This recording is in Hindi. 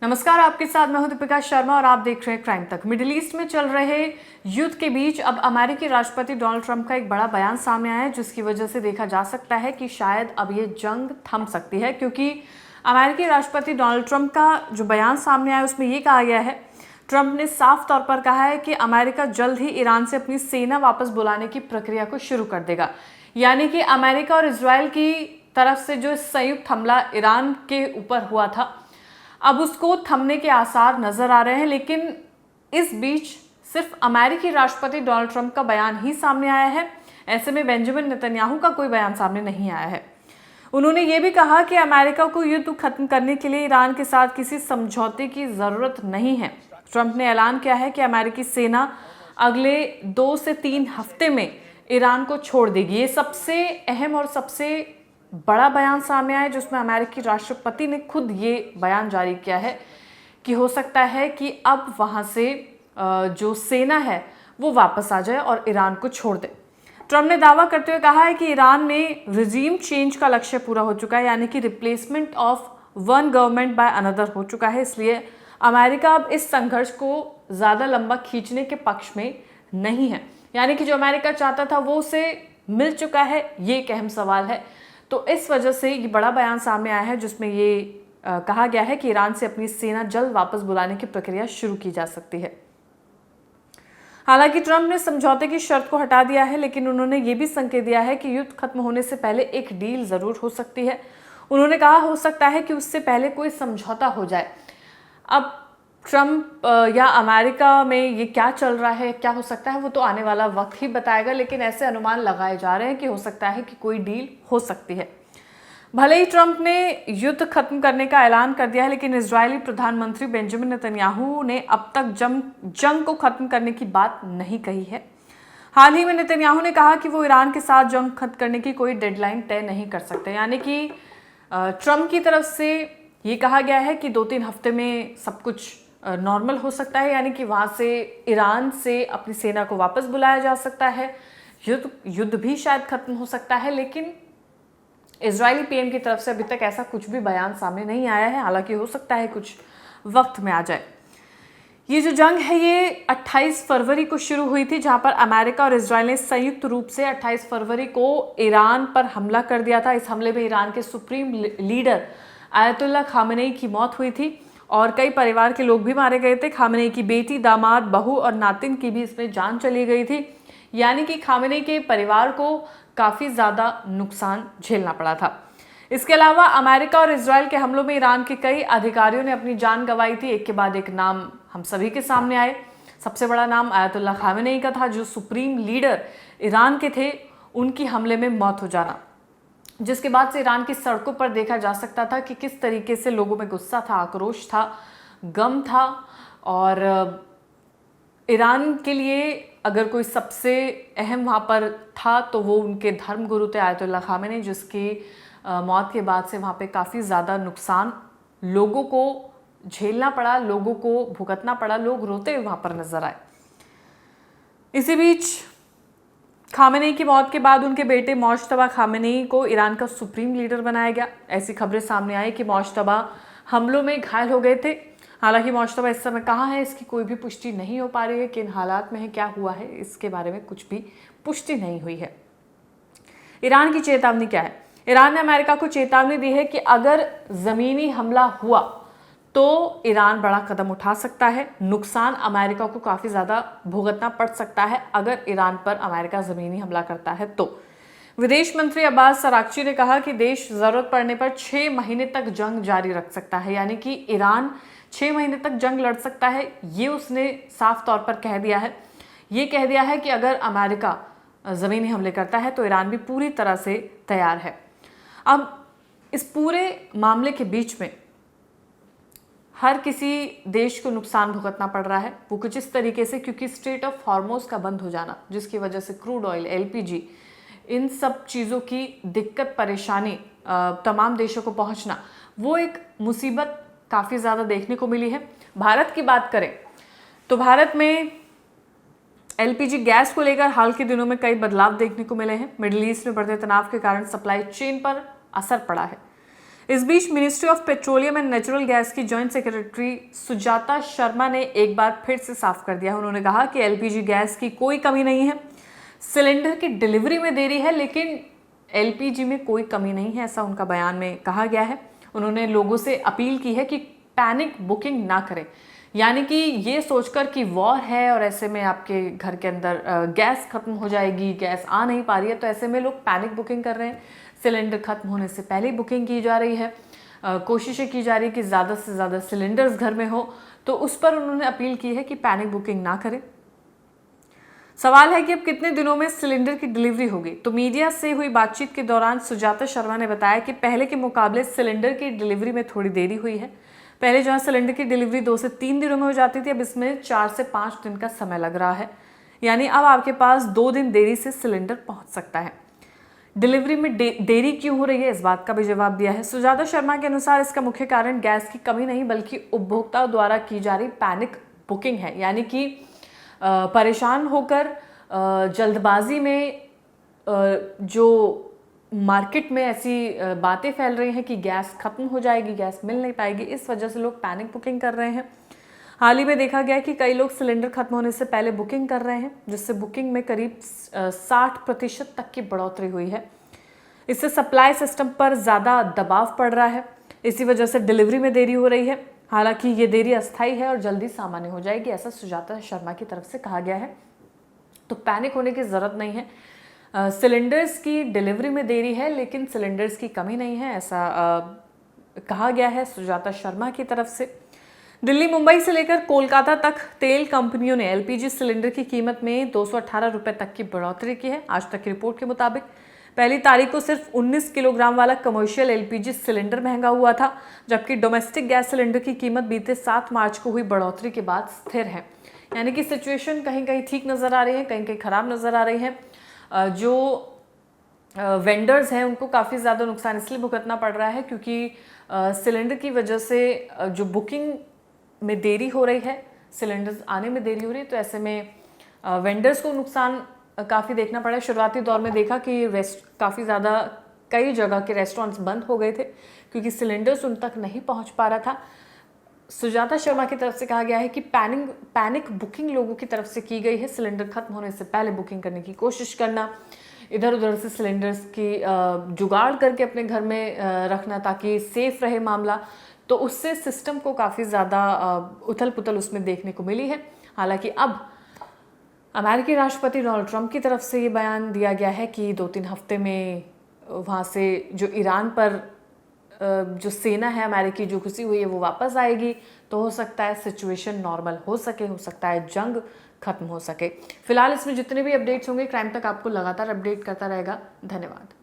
नमस्कार, आपके साथ मैं हूं दीपिका शर्मा और आप देख रहे हैं क्राइम तक। मिडिल ईस्ट में चल रहे युद्ध के बीच अब अमेरिकी राष्ट्रपति डोनाल्ड ट्रंप का एक बड़ा बयान सामने आया है, जिसकी वजह से देखा जा सकता है कि शायद अब ये जंग थम सकती है। क्योंकि अमेरिकी राष्ट्रपति डोनाल्ड ट्रंप का जो बयान सामने आया उसमें ये कहा गया है, ट्रंप ने साफ तौर पर कहा है कि अमेरिका जल्द ही ईरान से अपनी सेना वापस बुलाने की प्रक्रिया को शुरू कर देगा। यानी कि अमेरिका और इजरायल की तरफ से जो संयुक्त हमला ईरान के ऊपर हुआ था, अब उसको थमने के आसार नजर आ रहे हैं। लेकिन इस बीच सिर्फ अमेरिकी राष्ट्रपति डोनाल्ड ट्रंप का बयान ही सामने आया है। ऐसे में बेंजामिन नेतन्याहू का कोई बयान सामने नहीं आया है। उन्होंने ये भी कहा कि अमेरिका को युद्ध खत्म करने के लिए ईरान के साथ किसी समझौते की जरूरत नहीं है। ट्रंप ने ऐलान किया है कि अमेरिकी सेना अगले 2 से 3 हफ्ते में ईरान को छोड़ देगी। ये सबसे अहम और सबसे बड़ा बयान सामने आया, जिसमें अमेरिकी राष्ट्रपति ने खुद ये बयान जारी किया है कि हो सकता है कि अब वहां से जो सेना है वो वापस आ जाए और ईरान को छोड़ दे। ट्रंप ने दावा करते हुए कहा है कि ईरान में रिजीम चेंज का लक्ष्य पूरा हो चुका है, यानी कि replacement of one government by another हो चुका है। इसलिए अमेरिका अब इस संघर्ष को ज़्यादा लंबा खींचने के पक्ष में नहीं है। यानी कि जो अमेरिका चाहता था वो उसे मिल चुका है, ये एक अहम सवाल है। तो इस वजह से ये बड़ा बयान सामने आया है, जिसमें ये कहा गया है कि ईरान से अपनी सेना जल्द वापस बुलाने की प्रक्रिया शुरू की जा सकती है। हालांकि ट्रंप ने समझौते की शर्त को हटा दिया है, लेकिन उन्होंने ये भी संकेत दिया है कि युद्ध खत्म होने से पहले एक डील जरूर हो सकती है। उन्होंने कहा हो सकता है कि उससे पहले कोई समझौता हो जाए। अब ट्रंप या अमेरिका में ये क्या चल रहा है, क्या हो सकता है, वो तो आने वाला वक्त ही बताएगा। लेकिन ऐसे अनुमान लगाए जा रहे हैं कि हो सकता है कि कोई डील हो सकती है। भले ही ट्रंप ने युद्ध खत्म करने का ऐलान कर दिया है, लेकिन इजरायली प्रधानमंत्री बेंजामिन नेतन्याहू ने अब तक जंग को खत्म करने की बात नहीं कही है। हाल ही में नेतन्याहू ने कहा कि वो ईरान के साथ जंग खत्म करने की कोई डेडलाइन तय नहीं कर सकते। यानी कि ट्रंप की तरफ से ये कहा गया है कि 2-3 हफ्ते में सब कुछ नॉर्मल हो सकता है, यानी कि वहां से ईरान से अपनी सेना को वापस बुलाया जा सकता है। युद्ध भी शायद खत्म हो सकता है। लेकिन इजरायली पीएम की तरफ से अभी तक ऐसा कुछ भी बयान सामने नहीं आया है। हालांकि हो सकता है कुछ वक्त में आ जाए। ये जो जंग है ये 28 फरवरी को शुरू हुई थी, जहां पर अमेरिका और इजरायल ने संयुक्त रूप से 28 फरवरी को ईरान पर हमला कर दिया था। इस हमले में ईरान के सुप्रीम लीडर आयतुल्लाह खामेनेई की मौत हुई थी और कई परिवार के लोग भी मारे गए थे। खामेनेई की बेटी, दामाद, बहू और नातिन की भी इसमें जान चली गई थी। यानी कि खामेनेई के परिवार को काफ़ी ज़्यादा नुकसान झेलना पड़ा था। इसके अलावा अमेरिका और इजरायल के हमलों में ईरान के कई अधिकारियों ने अपनी जान गंवाई थी। एक के बाद एक नाम हम सभी के सामने आए। सबसे बड़ा नाम आयतुल्लाह खामेनेई का था, जो सुप्रीम लीडर ईरान के थे। उनकी हमले में मौत हो जाना, जिसके बाद से ईरान की सड़कों पर देखा जा सकता था कि किस तरीके से लोगों में गुस्सा था, आक्रोश था, गम था। और ईरान के लिए अगर कोई सबसे अहम वहाँ पर था तो वो उनके धर्मगुरु थे आयतुल्लाह खामेनेई, जिसकी मौत के बाद से वहाँ पे काफ़ी ज़्यादा नुकसान लोगों को झेलना पड़ा, लोगों को भुगतना पड़ा। लोग रोते हुए वहाँ पर नजर आए। इसी बीच खामेनेई की मौत के बाद उनके बेटे मोज्तबा खामेनेई को ईरान का सुप्रीम लीडर बनाया गया। ऐसी खबरें सामने आई कि मोज्तबा हमलों में घायल हो गए थे। हालांकि मोज्तबा इस समय कहाँ है इसकी कोई भी पुष्टि नहीं हो पा रही है। किन हालात में है, क्या हुआ है, इसके बारे में कुछ भी पुष्टि नहीं हुई है। ईरान की चेतावनी क्या है? ईरान ने अमेरिका को चेतावनी दी है कि अगर जमीनी हमला हुआ तो ईरान बड़ा कदम उठा सकता है। नुकसान अमेरिका को काफ़ी ज़्यादा भुगतना पड़ सकता है अगर ईरान पर अमेरिका ज़मीनी हमला करता है तो। विदेश मंत्री अब्बास अराक्ची ने कहा कि देश ज़रूरत पड़ने पर 6 महीने तक जंग जारी रख सकता है। यानी कि ईरान 6 महीने तक जंग लड़ सकता है, ये उसने साफ तौर पर कह दिया है। ये कह दिया है कि अगर अमेरिका ज़मीनी हमले करता है तो ईरान भी पूरी तरह से तैयार है। अब इस पूरे मामले के बीच में हर किसी देश को नुकसान भुगतना पड़ रहा है। वो कुछ इस तरीके से, क्योंकि स्ट्रेट ऑफ हॉर्मोज का बंद हो जाना, जिसकी वजह से क्रूड ऑयल, एलपीजी, इन सब चीज़ों की दिक्कत, परेशानी तमाम देशों को पहुंचना, वो एक मुसीबत काफ़ी ज़्यादा देखने को मिली है। भारत की बात करें तो भारत में एलपीजी गैस को लेकर हाल के दिनों में कई बदलाव देखने को मिले हैं। मिडिल ईस्ट में बढ़ते तनाव के कारण सप्लाई चेन पर असर पड़ा है। इस बीच ministry of petroleum and natural gas की जॉइंट सेक्रेटरी सुजाता शर्मा ने एक बार फिर से साफ कर दिया। उन्होंने कहा कि एलपीजी गैस की कोई कमी नहीं है, सिलेंडर की डिलीवरी में देरी है लेकिन एलपीजी में कोई कमी नहीं है, ऐसा उनका बयान में कहा गया है। उन्होंने लोगों से अपील की है कि पैनिक बुकिंग ना करें, यानी कि ये सोचकर कि वॉर है और ऐसे में आपके घर के अंदर गैस खत्म हो जाएगी, गैस आ नहीं पा रही है, तो ऐसे में लोग पैनिक बुकिंग कर रहे हैं। सिलेंडर खत्म होने से पहले बुकिंग की जा रही है, कोशिशें की जा रही है कि ज़्यादा से ज़्यादा सिलेंडर्स घर में हो, तो उस पर उन्होंने अपील की है कि पैनिक बुकिंग ना करें। सवाल है कि अब कितने दिनों में सिलेंडर की डिलीवरी होगी। तो मीडिया से हुई बातचीत के दौरान सुजाता शर्मा ने बताया कि पहले के मुकाबले सिलेंडर की डिलीवरी में थोड़ी देरी हुई है। पहले जहां सिलेंडर की डिलीवरी 2 से 3 दिनों में हो जाती थी, अब इसमें 4 से 5 दिन का समय लग रहा है, यानी अब आपके पास 2 दिन देरी से सिलेंडर पहुंच सकता है। डिलीवरी में देरी क्यों हो रही है, इस बात का भी जवाब दिया है। सुजाता शर्मा के अनुसार इसका मुख्य कारण गैस की कमी नहीं बल्कि उपभोक्ताओं द्वारा की जा रही पैनिक बुकिंग है, यानी कि परेशान होकर जल्दबाजी में जो मार्केट में ऐसी बातें फैल रही हैं कि गैस खत्म हो जाएगी, गैस मिल नहीं पाएगी, इस वजह से लोग पैनिक बुकिंग कर रहे हैं। हाल ही में देखा गया कि कई लोग सिलेंडर खत्म होने से पहले बुकिंग कर रहे हैं, जिससे बुकिंग में करीब 60% तक की बढ़ोतरी हुई है। इससे सप्लाई सिस्टम पर ज़्यादा दबाव पड़ रहा है, इसी वजह से डिलीवरी में देरी हो रही है। हालांकि ये देरी अस्थायी है और जल्दी सामान्य हो जाएगी, ऐसा सुजाता शर्मा की तरफ से कहा गया है। तो पैनिक होने की ज़रूरत नहीं है। सिलेंडर्स की डिलीवरी में देरी है लेकिन सिलेंडर्स की कमी नहीं है, ऐसा कहा गया है सुजाता शर्मा की तरफ से। दिल्ली, मुंबई से लेकर कोलकाता तक तेल कंपनियों ने एलपीजी सिलेंडर की कीमत में 218 रुपये तक की बढ़ोतरी की है। आज तक की रिपोर्ट के मुताबिक पहली तारीख को सिर्फ 19 किलोग्राम वाला कमर्शियल एलपीजी सिलेंडर महंगा हुआ था, जबकि डोमेस्टिक गैस सिलेंडर की कीमत बीते 7 मार्च को हुई बढ़ोतरी के बाद स्थिर है। यानी कि सिचुएशन कहीं कहीं ठीक नज़र आ रही है, कहीं कहीं ख़राब नज़र आ रही है। जो वेंडर्स हैं उनको काफ़ी ज़्यादा नुकसान इसलिए भुगतना पड़ रहा है क्योंकि सिलेंडर की वजह से जो बुकिंग में देरी हो रही है, सिलेंडर्स आने में देरी हो रही है, तो ऐसे में वेंडर्स को नुकसान काफ़ी देखना पड़ा है। शुरुआती दौर में देखा कि काफ़ी ज़्यादा कई जगह के रेस्टोरेंट्स बंद हो गए थे क्योंकि सिलेंडर्स उन तक नहीं पहुंच पा रहा था। सुजाता शर्मा की तरफ से कहा गया है कि पैनिक बुकिंग लोगों की तरफ से की गई है। सिलेंडर खत्म होने से पहले बुकिंग करने की कोशिश करना, इधर उधर से सिलेंडर्स की जुगाड़ करके अपने घर में रखना ताकि सेफ रहे मामला, तो उससे सिस्टम को काफ़ी ज़्यादा उथल पुथल उसमें देखने को मिली है। हालांकि अब अमेरिकी राष्ट्रपति डोनाल्ड ट्रंप की तरफ से ये बयान दिया गया है कि 2-3 हफ्ते में वहाँ से जो ईरान पर जो सेना है अमेरिकी जो घुसी हुई है वो वापस आएगी, तो हो सकता है सिचुएशन नॉर्मल हो सके, हो सकता है जंग खत्म हो सके। फिलहाल इसमें जितने भी अपडेट्स होंगे क्राइम तक आपको लगातार अपडेट करता रहेगा। धन्यवाद।